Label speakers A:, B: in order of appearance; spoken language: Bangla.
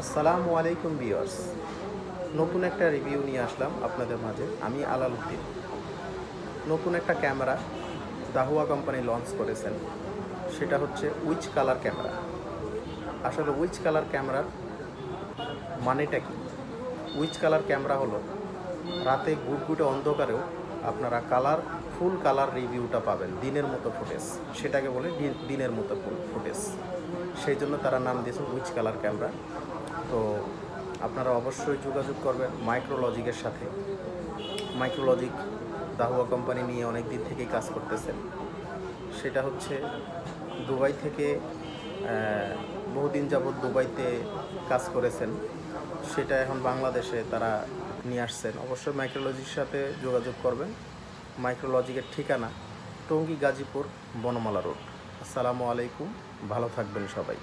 A: আসসালামু আলাইকুম ভিউয়ার্স। নতুন একটা রিভিউ নিয়ে আসলাম আপনাদের মাঝে। আমি আলাল উদ্দিন। নতুন একটা ক্যামেরা দাহুয়া কোম্পানি লঞ্চ করেছেন। সেটা হচ্ছে উইচ কালার ক্যামেরা। আসলে উইচ কালার ক্যামেরার মানেটা কি? উইচ কালার ক্যামেরা হলো রাতে ঘুটঘুটে অন্ধকারেও আপনারা ফুল কালার রিভিউটা পাবেন, দিনের মতো ফুটেজ। সেটাকে বলে দিনের মতো ফুটেজ। সেই জন্য তারা নাম দিয়েছে উইচ কালার ক্যামেরা। তো আপনারা অবশ্যই যোগাযোগ করবেন মাইক্রোলজিকের সাথে। মাইক্রোলজিক দাহুয়া কোম্পানি নিয়ে অনেক দিন থেকেই কাজ করতেছেন। সেটা হচ্ছে দুবাই থেকে বহুদিন যাবৎ দুবাইতে কাজ করেছেন, সেটা এখন বাংলাদেশে তারা নিয়ে আসছেন। অবশ্যই মাইক্রোলজির সাথে যোগাযোগ করবেন। মাইক্রোলজিকের ঠিকানা টঙ্গী গাজীপুর বনমালা রোড। আসসালামু আলাইকুম, ভালো থাকবেন সবাই।